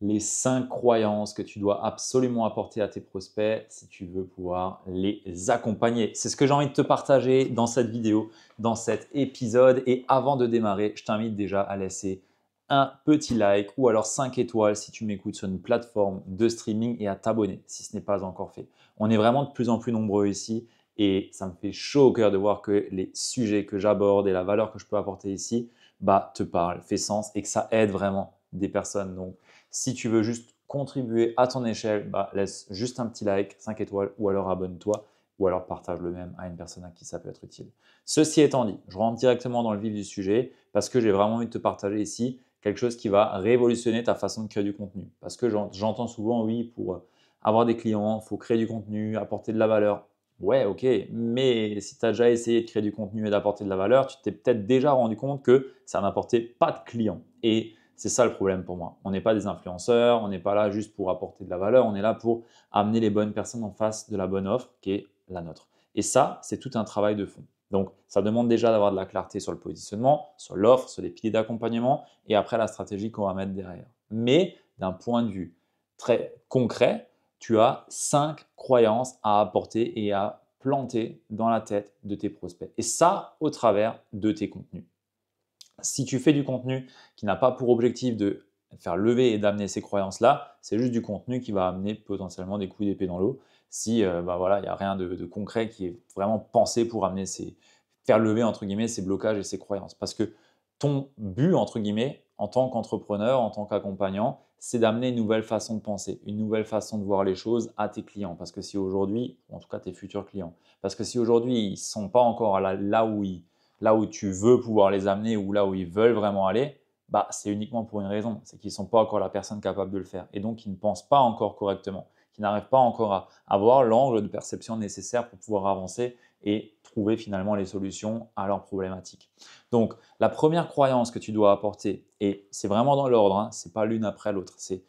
Les 5 croyances que tu dois absolument apporter à tes prospects si tu veux pouvoir les accompagner. C'est ce que j'ai envie de te partager dans cette vidéo, dans cet épisode. Et avant de démarrer, je t'invite déjà à laisser un petit like ou alors 5 étoiles si tu m'écoutes sur une plateforme de streaming et à t'abonner si ce n'est pas encore fait. On est vraiment de plus en plus nombreux ici et ça me fait chaud au cœur de voir que les sujets que j'aborde et la valeur que je peux apporter ici te parlent, fait sens et que ça aide vraiment des personnes. Donc, si tu veux juste contribuer à ton échelle, laisse juste un petit like, 5 étoiles, ou alors abonne-toi, ou alors partage le même à une personne à qui ça peut être utile. Ceci étant dit, je rentre directement dans le vif du sujet parce que j'ai vraiment envie de te partager ici quelque chose qui va révolutionner ta façon de créer du contenu. Parce que j'entends souvent, oui, pour avoir des clients, il faut créer du contenu, apporter de la valeur. Ouais, ok, mais si tu as déjà essayé de créer du contenu et d'apporter de la valeur, tu t'es peut-être déjà rendu compte que ça n'apportait pas de clients. Et c'est ça le problème pour moi. On n'est pas des influenceurs, on n'est pas là juste pour apporter de la valeur, on est là pour amener les bonnes personnes en face de la bonne offre qui est la nôtre. Et ça, c'est tout un travail de fond. Donc, ça demande déjà d'avoir de la clarté sur le positionnement, sur l'offre, sur les piliers d'accompagnement et après la stratégie qu'on va mettre derrière. Mais d'un point de vue très concret, tu as 5 croyances à apporter et à planter dans la tête de tes prospects. Et ça, au travers de tes contenus. Si tu fais du contenu qui n'a pas pour objectif de faire lever et d'amener ces croyances-là, c'est juste du contenu qui va amener potentiellement des coups d'épée dans l'eau. Si voilà, il n'y a rien de concret qui est vraiment pensé pour amener faire lever entre guillemets ces blocages et ces croyances. Parce que ton but, entre guillemets, en tant qu'entrepreneur, en tant qu'accompagnant, c'est d'amener une nouvelle façon de penser, une nouvelle façon de voir les choses à tes clients. Parce que si aujourd'hui, en tout cas tes futurs clients, parce que si aujourd'hui ils ne sont pas encore là où tu veux pouvoir les amener ou là où ils veulent vraiment aller, c'est uniquement pour une raison, c'est qu'ils ne sont pas encore la personne capable de le faire et donc ils ne pensent pas encore correctement, qu'ils n'arrivent pas encore à avoir l'angle de perception nécessaire pour pouvoir avancer et trouver finalement les solutions à leurs problématiques. Donc, la première croyance que tu dois apporter, et c'est vraiment dans l'ordre, hein, ce n'est pas l'une après l'autre, c'est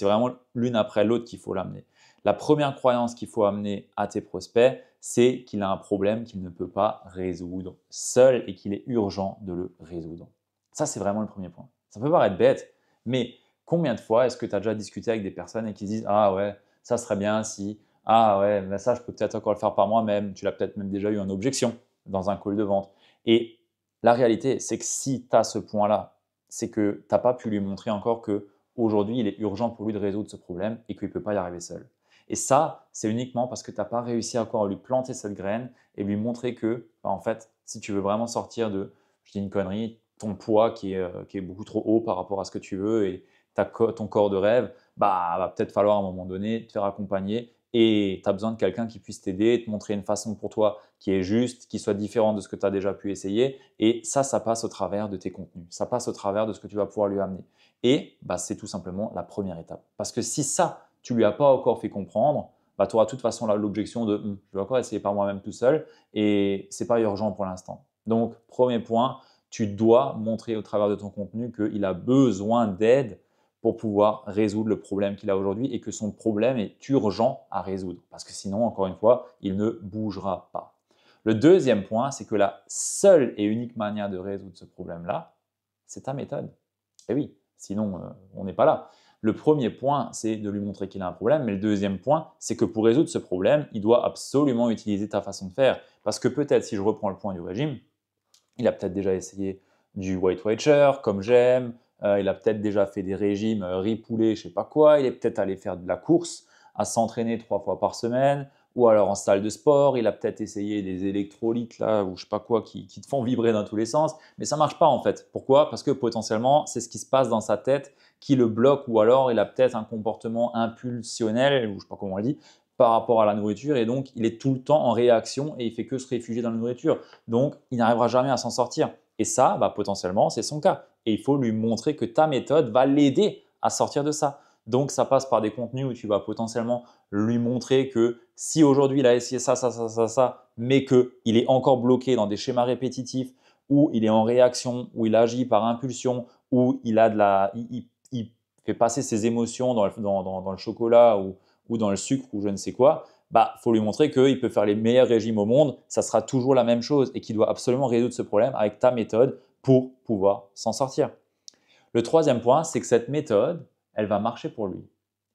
vraiment l'une après l'autre qu'il faut l'amener. La première croyance qu'il faut amener à tes prospects, c'est qu'il a un problème qu'il ne peut pas résoudre seul et qu'il est urgent de le résoudre. Ça, c'est vraiment le premier point. Ça peut paraître bête, mais combien de fois est-ce que tu as déjà discuté avec des personnes et qui disent «Ah ouais, ça serait bien si, ah ouais, mais ça, je peux peut-être encore le faire par moi-même», tu l'as peut-être même déjà eu en objection dans un call de vente. Et la réalité, c'est que si tu as ce point-là, c'est que tu n'as pas pu lui montrer encore qu'aujourd'hui, il est urgent pour lui de résoudre ce problème et qu'il ne peut pas y arriver seul. Et ça, c'est uniquement parce que tu n'as pas réussi encore à lui planter cette graine et lui montrer que, en fait, si tu veux vraiment sortir de, je dis une connerie, ton poids qui est beaucoup trop haut par rapport à ce que tu veux et ton corps de rêve, va peut-être falloir à un moment donné te faire accompagner et tu as besoin de quelqu'un qui puisse t'aider, te montrer une façon pour toi qui est juste, qui soit différente de ce que tu as déjà pu essayer. Et ça passe au travers de tes contenus. Ça passe au travers de ce que tu vas pouvoir lui amener. Et c'est tout simplement la première étape. Parce que si ça, tu lui as pas encore fait comprendre, tu auras de toute façon l'objection de je vais encore essayer par moi-même tout seul et c'est pas urgent pour l'instant. Donc, premier point, tu dois montrer au travers de ton contenu qu'il a besoin d'aide pour pouvoir résoudre le problème qu'il a aujourd'hui et que son problème est urgent à résoudre. Parce que sinon, encore une fois, il ne bougera pas. Le deuxième point, c'est que la seule et unique manière de résoudre ce problème-là, c'est ta méthode. Et oui, sinon, on n'est pas là. Le premier point, c'est de lui montrer qu'il a un problème, mais le deuxième point, c'est que pour résoudre ce problème, il doit absolument utiliser ta façon de faire. Parce que peut-être, si je reprends le point du régime, il a peut-être déjà essayé du Weight Watcher, comme j'aime, il a peut-être déjà fait des régimes riz-poulet, je ne sais pas quoi, il est peut-être allé faire de la course, à s'entraîner 3 fois par semaine, ou alors en salle de sport, il a peut-être essayé des électrolytes là, ou je ne sais pas quoi, qui te font vibrer dans tous les sens, mais ça ne marche pas en fait. Pourquoi? Parce que potentiellement, c'est ce qui se passe dans sa tête qui le bloque, ou alors il a peut-être un comportement impulsionnel, ou je ne sais pas comment on le dit, par rapport à la nourriture, et donc il est tout le temps en réaction et il fait que se réfugier dans la nourriture. Donc, il n'arrivera jamais à s'en sortir. Et ça, potentiellement, c'est son cas. Et il faut lui montrer que ta méthode va l'aider à sortir de ça. Donc, ça passe par des contenus où tu vas potentiellement lui montrer que si aujourd'hui il a essayé ça, mais qu'il est encore bloqué dans des schémas répétitifs, où il est en réaction, où il agit par impulsion, où il fait passer ses émotions dans le chocolat ou dans le sucre ou je ne sais quoi, faut lui montrer qu'il peut faire les meilleurs régimes au monde, ça sera toujours la même chose et qu'il doit absolument résoudre ce problème avec ta méthode pour pouvoir s'en sortir. Le troisième point, c'est que cette méthode, elle va marcher pour lui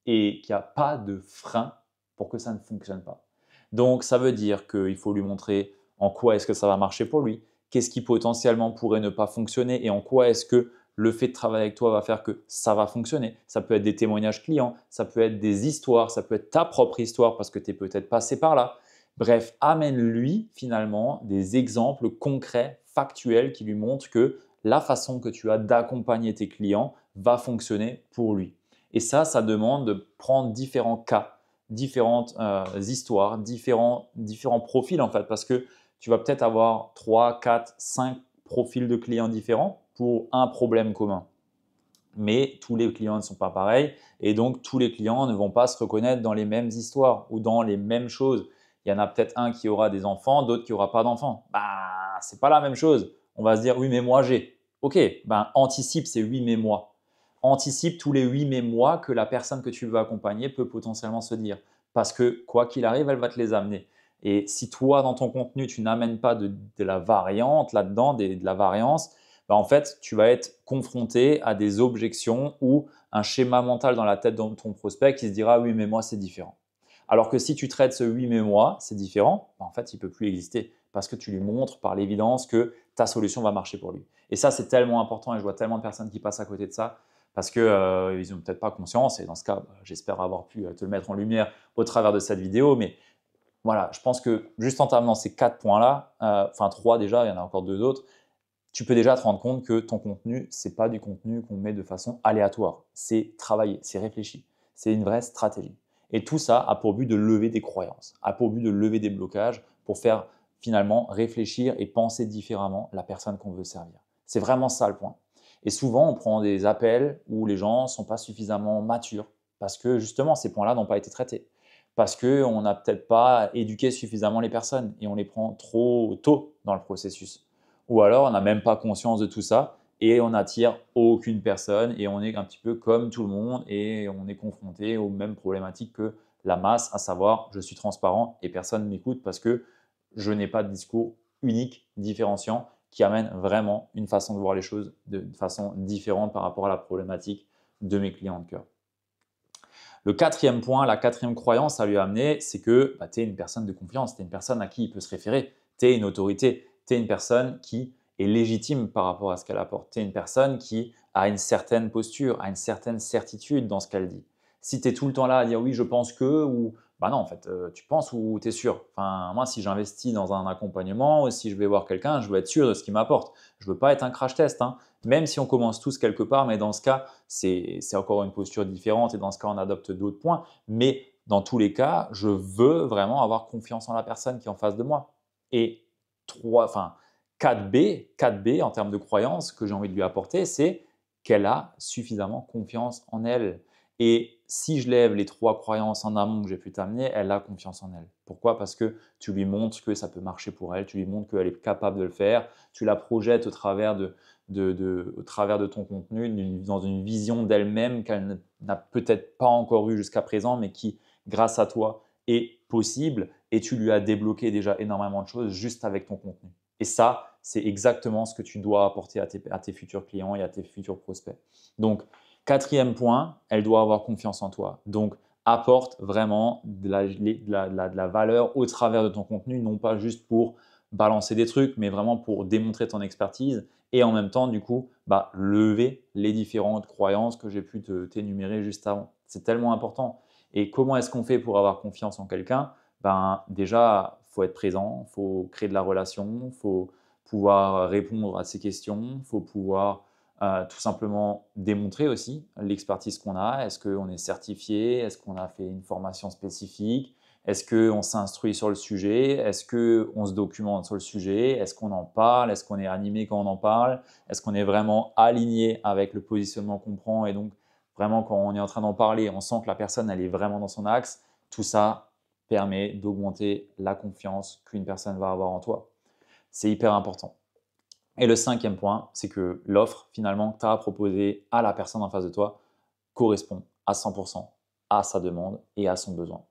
et qu'il n'y a pas de frein pour que ça ne fonctionne pas. Donc, ça veut dire qu'il faut lui montrer en quoi est-ce que ça va marcher pour lui, qu'est-ce qui potentiellement pourrait ne pas fonctionner et en quoi est-ce que le fait de travailler avec toi va faire que ça va fonctionner. Ça peut être des témoignages clients, ça peut être des histoires, ça peut être ta propre histoire parce que tu es peut-être passé par là. Bref, amène-lui finalement des exemples concrets, factuels qui lui montrent que la façon que tu as d'accompagner tes clients va fonctionner pour lui. Et ça demande de prendre différents cas, différentes histoires, différents profils en fait, parce que tu vas peut-être avoir 3, 4, 5 profils de clients différents pour un problème commun. Mais tous les clients ne sont pas pareils et donc tous les clients ne vont pas se reconnaître dans les mêmes histoires ou dans les mêmes choses. Il y en a peut-être un qui aura des enfants, d'autres qui n'aura pas d'enfants. Bah, c'est pas la même chose. On va se dire oui, mais moi j'ai. Ok, ben anticipe ces oui, mais moi. Anticipe tous les oui, mais moi que la personne que tu veux accompagner peut potentiellement se dire. Parce que quoi qu'il arrive, elle va te les amener. Et si toi, dans ton contenu, tu n'amènes pas de la variante là-dedans, de la variance, bah, en fait, tu vas être confronté à des objections ou un schéma mental dans la tête de ton prospect qui se dira oui, mais moi, c'est différent. Alors que si tu traites ce oui, mais moi, c'est différent, bah, en fait, il ne peut plus exister parce que tu lui montres par l'évidence que ta solution va marcher pour lui. Et ça, c'est tellement important et je vois tellement de personnes qui passent à côté de ça parce qu'ils n'ont peut-être pas conscience. Et dans ce cas, bah, j'espère avoir pu te le mettre en lumière au travers de cette vidéo. Mais voilà, je pense que juste en terminant ces 4 points-là, enfin 3 déjà, il y en a encore 2 autres, tu peux déjà te rendre compte que ton contenu, ce n'est pas du contenu qu'on met de façon aléatoire. C'est travaillé, c'est réfléchi, c'est une vraie stratégie. Et tout ça a pour but de lever des croyances, a pour but de lever des blocages pour faire finalement réfléchir et penser différemment la personne qu'on veut servir. C'est vraiment ça le point. Et souvent, on prend des appels où les gens ne sont pas suffisamment matures parce que justement, ces points-là n'ont pas été traités. Parce qu'on n'a peut-être pas éduqué suffisamment les personnes et on les prend trop tôt dans le processus. Ou alors, on n'a même pas conscience de tout ça et on n'attire aucune personne et on est un petit peu comme tout le monde et on est confronté aux mêmes problématiques que la masse, à savoir je suis transparent et personne ne m'écoute parce que je n'ai pas de discours unique, différenciant, qui amène vraiment une façon de voir les choses de façon différente par rapport à la problématique de mes clients de cœur. Le quatrième point, la quatrième croyance à lui amener, c'est que tu es une personne de confiance, tu es une personne à qui il peut se référer, tu es une autorité, tu es une personne qui est légitime par rapport à ce qu'elle apporte, tu es une personne qui a une certaine posture, a une certaine certitude dans ce qu'elle dit. Si tu es tout le temps là à dire oui, je pense que, ou bah non, en fait, tu penses ou tu es sûr. Enfin, moi, si j'investis dans un accompagnement ou si je vais voir quelqu'un, je veux être sûr de ce qu'il m'apporte. Je ne veux pas être un crash test, hein. Même si on commence tous quelque part, mais dans ce cas, c'est encore une posture différente et dans ce cas, on adopte d'autres points. Mais dans tous les cas, je veux vraiment avoir confiance en la personne qui est en face de moi. Et 4B en termes de croyance que j'ai envie de lui apporter, c'est qu'elle a suffisamment confiance en elle. Et si je lève les 3 croyances en amont que j'ai pu t'amener, elle a confiance en elle. Pourquoi? Parce que tu lui montres que ça peut marcher pour elle, tu lui montres qu'elle est capable de le faire, tu la projettes au travers au travers de ton contenu, dans une vision d'elle-même qu'elle n'a peut-être pas encore eue jusqu'à présent, mais qui, grâce à toi, est possible et tu lui as débloqué déjà énormément de choses juste avec ton contenu. Et ça, c'est exactement ce que tu dois apporter à tes futurs clients et à tes futurs prospects. Donc, quatrième point, elle doit avoir confiance en toi. Donc, apporte vraiment de la valeur au travers de ton contenu, non pas juste pour balancer des trucs, mais vraiment pour démontrer ton expertise et en même temps, du coup, lever les différentes croyances que j'ai pu t'énumérer juste avant. C'est tellement important. Et comment est-ce qu'on fait pour avoir confiance en quelqu'un? Déjà, il faut être présent, il faut créer de la relation, il faut pouvoir répondre à ses questions, il faut pouvoir tout simplement démontrer aussi l'expertise qu'on a. Est-ce qu'on est certifié? Est-ce qu'on a fait une formation spécifique? Est-ce qu'on s'instruit sur le sujet? Est-ce qu'on se documente sur le sujet? Est-ce qu'on en parle? Est-ce qu'on est animé quand on en parle? Est-ce qu'on est vraiment aligné avec le positionnement qu'on prend? Et donc, vraiment, quand on est en train d'en parler, on sent que la personne, elle est vraiment dans son axe. Tout ça permet d'augmenter la confiance qu'une personne va avoir en toi. C'est hyper important. Et le cinquième point, c'est que l'offre finalement que tu as proposée à la personne en face de toi correspond à 100% à sa demande et à son besoin.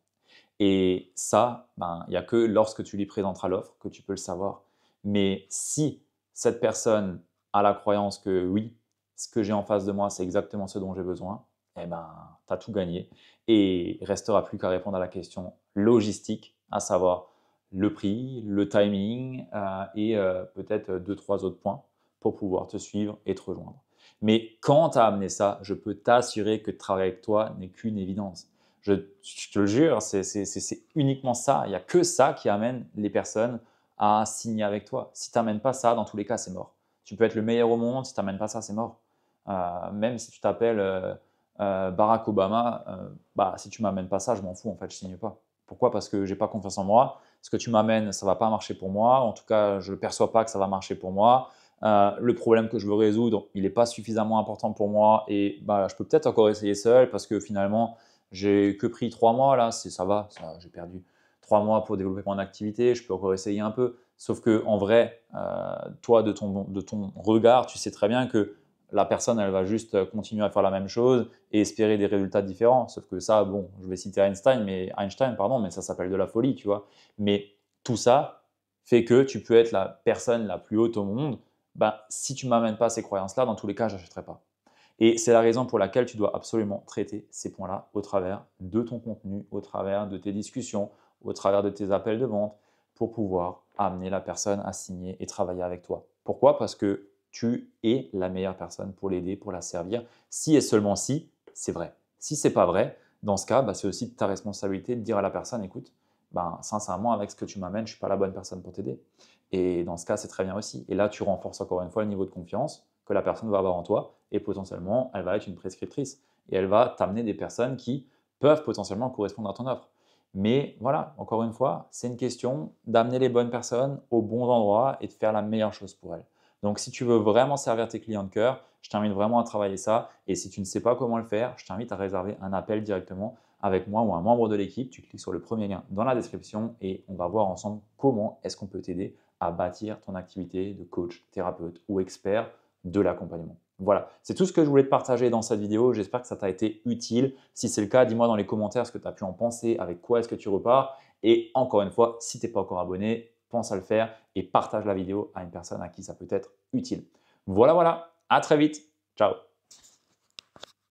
Et ça, il n'y a que lorsque tu lui présenteras l'offre que tu peux le savoir. Mais si cette personne a la croyance que oui, ce que j'ai en face de moi, c'est exactement ce dont j'ai besoin, eh ben, tu as tout gagné. Et il restera plus qu'à répondre à la question logistique, à savoir le prix, le timing et peut-être deux, trois autres points pour pouvoir te suivre et te rejoindre. Mais quand tu as amené ça, je peux t'assurer que travailler avec toi n'est qu'une évidence. Je te le jure, c'est uniquement ça. Il n'y a que ça qui amène les personnes à signer avec toi. Si tu n'amènes pas ça, dans tous les cas, c'est mort. Tu peux être le meilleur au monde, si tu n'amènes pas ça, c'est mort. Même si tu t'appelles Barack Obama, bah, si tu ne m'amènes pas ça, je m'en fous, en fait, je ne signe pas. Pourquoi? Parce que je n'ai pas confiance en moi. Ce que tu m'amènes, ça ne va pas marcher pour moi. En tout cas, je ne perçois pas que ça va marcher pour moi. Le problème que je veux résoudre, il n'est pas suffisamment important pour moi et bah, je peux peut-être encore essayer seul parce que finalement, j'ai que pris 3 mois là, ça va, j'ai perdu 3 mois pour développer mon activité, je peux encore essayer un peu. Sauf que en vrai, toi, de ton regard, tu sais très bien que la personne, elle va juste continuer à faire la même chose et espérer des résultats différents. Sauf que ça, bon, je vais citer Einstein, pardon, mais ça s'appelle de la folie, tu vois. Mais tout ça fait que tu peux être la personne la plus haute au monde. Ben, si tu ne m'amènes pas ces croyances-là, dans tous les cas, je n'achèterai pas. Et c'est la raison pour laquelle tu dois absolument traiter ces points-là au travers de ton contenu, au travers de tes discussions, au travers de tes appels de vente, pour pouvoir amener la personne à signer et travailler avec toi. Pourquoi? Parce que tu es la meilleure personne pour l'aider, pour la servir. Si et seulement si, c'est vrai. Si ce n'est pas vrai, dans ce cas, bah, c'est aussi de ta responsabilité de dire à la personne, écoute, ben, sincèrement, avec ce que tu m'amènes, je ne suis pas la bonne personne pour t'aider. Et dans ce cas, c'est très bien aussi. Et là, tu renforces encore une fois le niveau de confiance que la personne va avoir en toi et potentiellement, elle va être une prescriptrice et elle va t'amener des personnes qui peuvent potentiellement correspondre à ton offre. Mais voilà, encore une fois, c'est une question d'amener les bonnes personnes aux bons endroits et de faire la meilleure chose pour elles. Donc, si tu veux vraiment servir tes clients de cœur, je t'invite vraiment à travailler ça. Et si tu ne sais pas comment le faire, je t'invite à réserver un appel directement avec moi ou un membre de l'équipe. Tu cliques sur le premier lien dans la description et on va voir ensemble comment est-ce qu'on peut t'aider à bâtir ton activité de coach, thérapeute ou expert de l'accompagnement. Voilà, c'est tout ce que je voulais te partager dans cette vidéo. J'espère que ça t'a été utile. Si c'est le cas, dis-moi dans les commentaires ce que tu as pu en penser, avec quoi est-ce que tu repars. Et encore une fois, si tu n'es pas encore abonné, pense à le faire et partage la vidéo à une personne à qui ça peut être utile. Voilà, voilà, à très vite. Ciao.